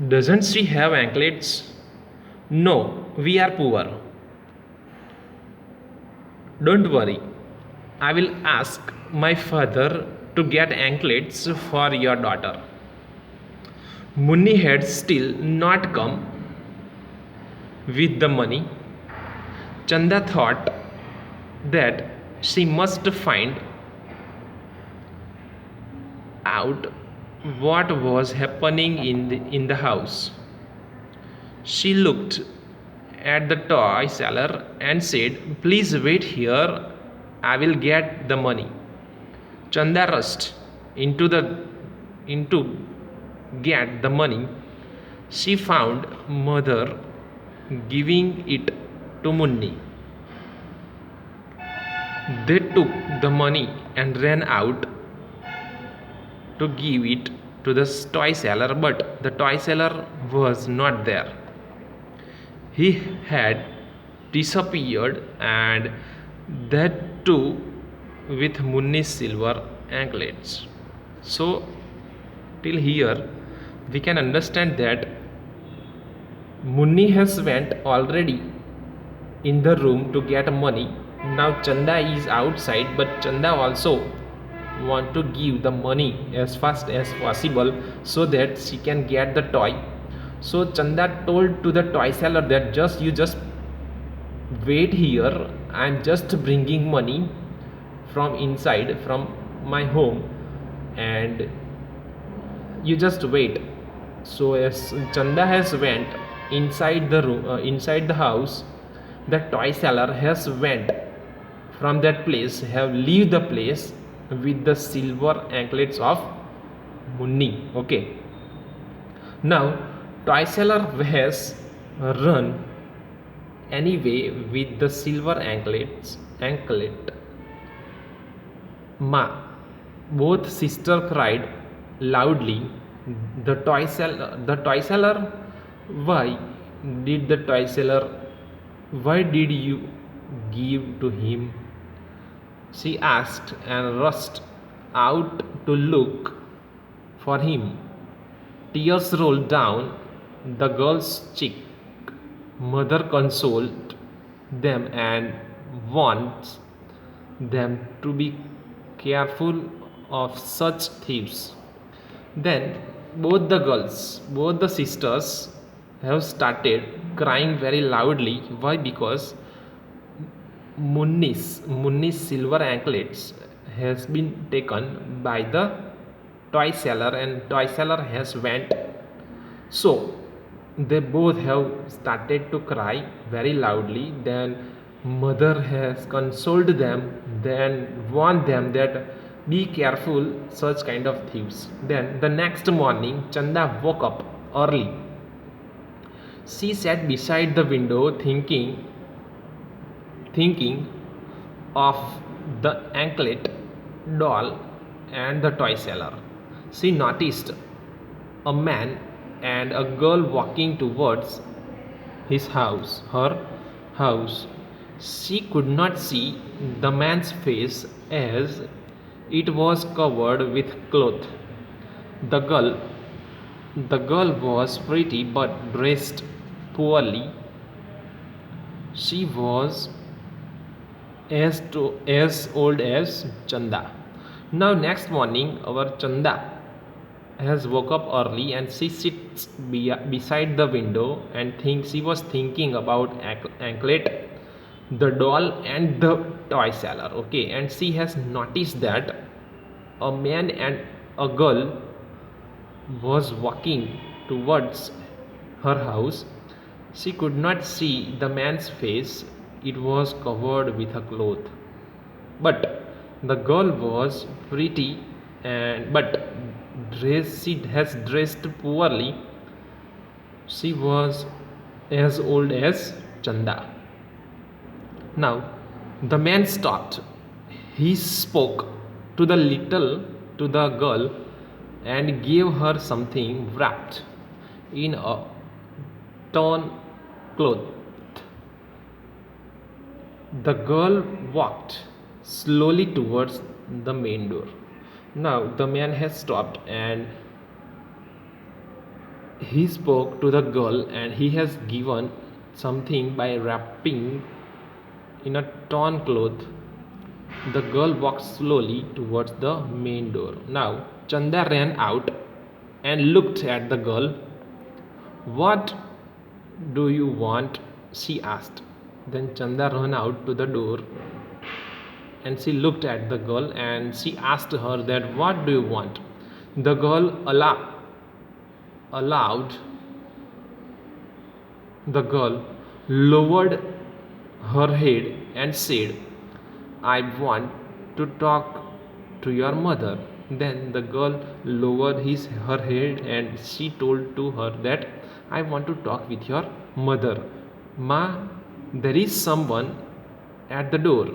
Doesn't she have anklets? No, we are poor. Don't worry. I will ask my father to get anklets for your daughter. Munni had still not come with the money. Chanda thought that she must find out what was happening in the house. She looked at the toy seller and said, "Please wait here, I will get the money." Chanda rushed into get the money. She found mother giving it to Munni. They took the money and ran out to give it to the toy seller, but the toy seller was not there. He had disappeared, and that too with Munni's silver anklets. So, till here, we can understand that Munni has went already in the room to get money. Now Chanda is outside, but Chanda also want to give the money as fast as possible so that she can get the toy. So Chanda told to the toy seller that just wait here, I'm just bringing money from inside from my home, and you just wait. So as Chanda has went inside the room, inside the house, the toy seller has went from that place, have leave the place with the silver anklets of Munni. Okay, now toy seller has run anyway with the silver anklet. Ma, both sisters cried loudly. The toy seller, why did the toy seller, why did you give to him? She asked and rushed out to look for him. Tears rolled down the girl's cheek. Mother consoled them and warned them to be careful of such thieves. Then both the sisters have started crying very loudly. Why? Because Munni's silver anklets has been taken by the toy seller, and toy seller has went. So they both have started to cry very loudly. Then mother has consoled them, then warned them that be careful such kind of thieves. Then the next morning Chanda woke up early. She sat beside the window thinking of the anklet doll and the toy seller. She noticed a man and a girl walking towards her house. She could not see the man's face as it was covered with cloth. The girl the girl was pretty but dressed poorly. She was as old as Chanda. Now next morning our Chanda has woke up early, and she sits beside the window and thinks. She was thinking about anklet, the doll and the toy seller. Okay, and she has noticed that a man and a girl was walking towards her house. She could not see the man's face, it was covered with a cloth. But the girl was pretty, and but she has dressed poorly. She was as old as Chanda. Now the man stopped. He spoke to the girl and gave her something wrapped in a torn cloth. The girl walked slowly towards the main door. Now the man has stopped and He spoke to the girl and he has given something by wrapping in a torn cloth. The girl walked slowly towards the main door. Now, Chanda ran out and looked at the girl. What do you want? She asked. Then Chanda ran out to the door and she looked at the girl and she asked her that what do you want? The girl allowed the girl lowered her head and said, I want to talk to your mother. Then the girl lowered her head and she told to her that I want to talk with your mother. Ma, there is someone at the door.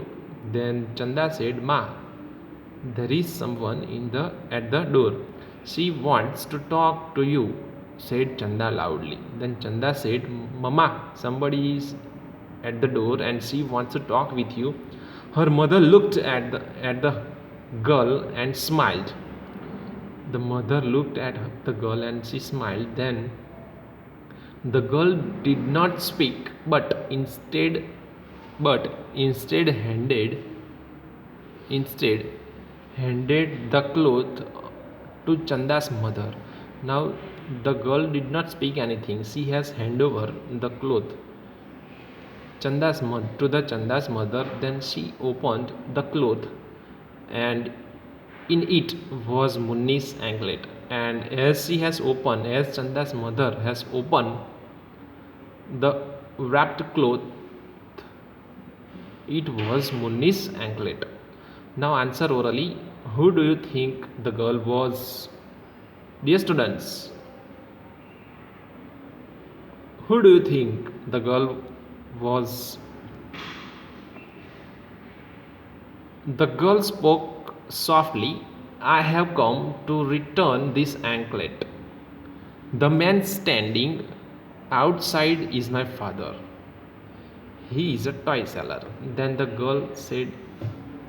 Then Chanda said, Ma, there is someone at the door. She wants to talk to you, said Chanda loudly. Then Chanda said, Mama, somebody is at the door and she wants to talk with you. Her mother looked at the girl and smiled. The mother looked at the girl and she smiled. Then the girl did not speak, but instead instead handed the cloth to Chanda's mother. Now the girl did not speak anything. She has handed over the cloth to the Chanda's mother. Then she opened the cloth, and in it was Munni's anklet. And as Chanda's mother has opened the wrapped cloth, it was Munni's anklet. Now answer orally. Who do you think the girl was? Dear students, who do you think the girl was? The girl spoke softly. I have come to return this anklet. The man standing outside is my father. He is a toy seller. Then the girl said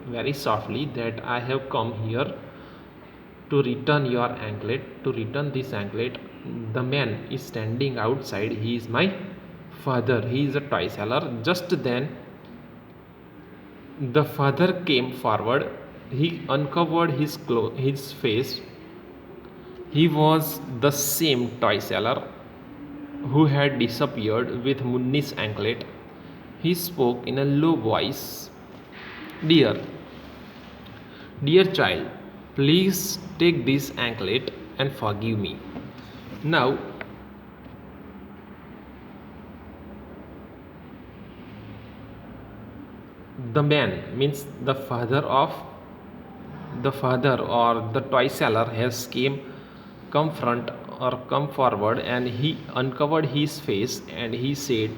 very softly that I have come here to return your anklet, to return this anklet. The man is standing outside. He is my father. He is a toy seller. Just then the father came forward. He uncovered his face. He was the same toy seller who had disappeared with Munni's anklet. He spoke in a low voice. Dear, dear child, please take this anklet and forgive me. Now, the man means the father or the toy seller has come forward, and he uncovered his face and he said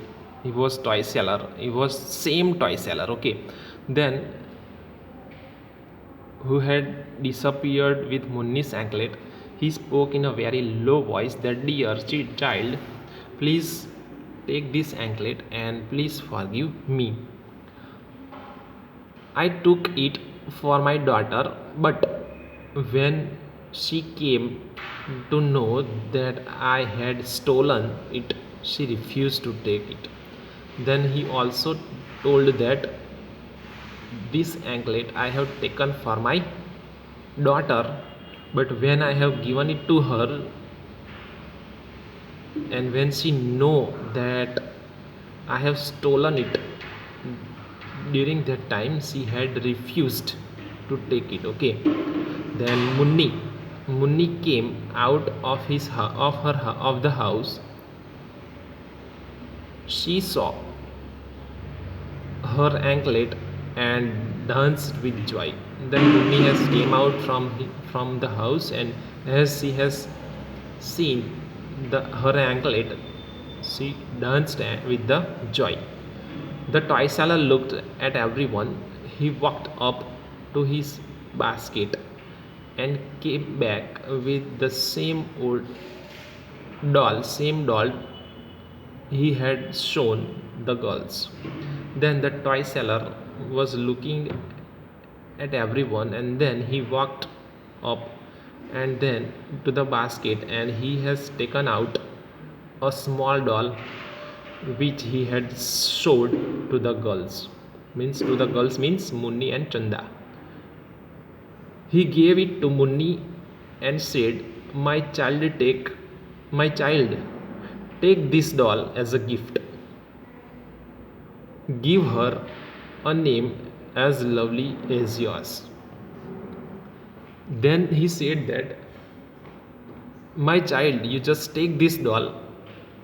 he was toy seller. He was same toy seller. Okay. Then who had disappeared with Munni's anklet, he spoke in a very low voice that dear child, please take this anklet and please forgive me. I took it for my daughter, but when she came to know that I had stolen it, she refused to take it. Then he also told that this anklet I have taken for my daughter, but when I have given it to her, and when she know that I have stolen it, during that time she had refused to take it. Okay. Then Munni came out of the house. She saw her anklet and danced with joy. Then Munni has came out from the house, and as she has seen her anklet, she danced with the joy. The toy seller looked at everyone. He walked up to his basket and came back with the same doll he had shown the girls. Then the toy seller was looking at everyone, and then he walked up and then to the basket, and he has taken out a small doll which he had showed to the girls. Means to the girls means Munni and Chanda. He gave it to Munni and said, my child, take this doll as a gift. Give her a name as lovely as yours." Then he said that, "My child, you just take this doll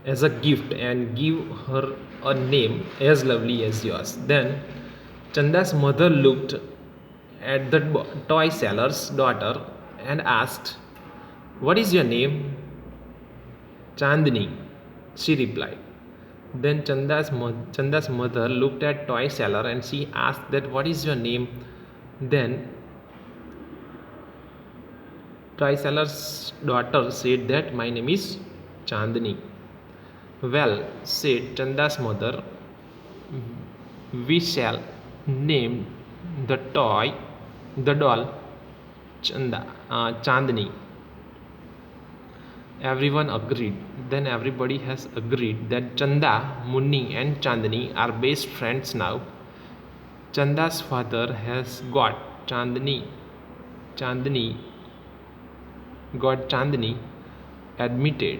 as a gift and give her a name as lovely as yours." Then Chanda's mother looked at the toy seller's daughter and asked, "What is your name?" "Chandni," she replied. Then Chanda's mother looked at toy seller and she asked that, "What is your name?" Then toy seller's daughter said that, "My name is Chandni." "Well," said Chanda's mother, "we shall name the doll Chandni." Everyone agreed. Then everybody has agreed that Chanda, Munni, and Chandni are best friends now. Chanda's father has Chandni got Chandni admitted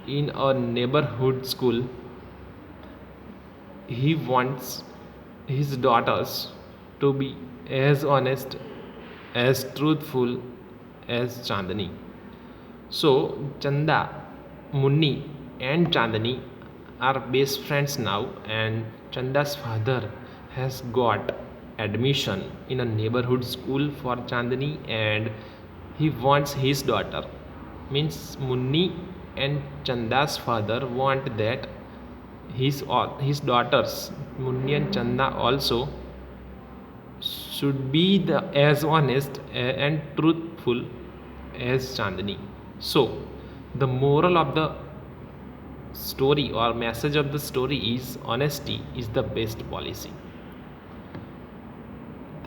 in a neighborhood school. He wants his daughters to be as honest, as truthful as Chandni. So Chanda, Munni, and Chandni are best friends now, and Chanda's father has got admission in a neighborhood school for Chandni, and he wants his daughter, means Munni and Chanda's father want that his daughters Munni and Chanda also should be as honest and truthful as Chandni. So, the moral of the story or message of the story is honesty is the best policy.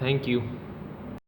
Thank you.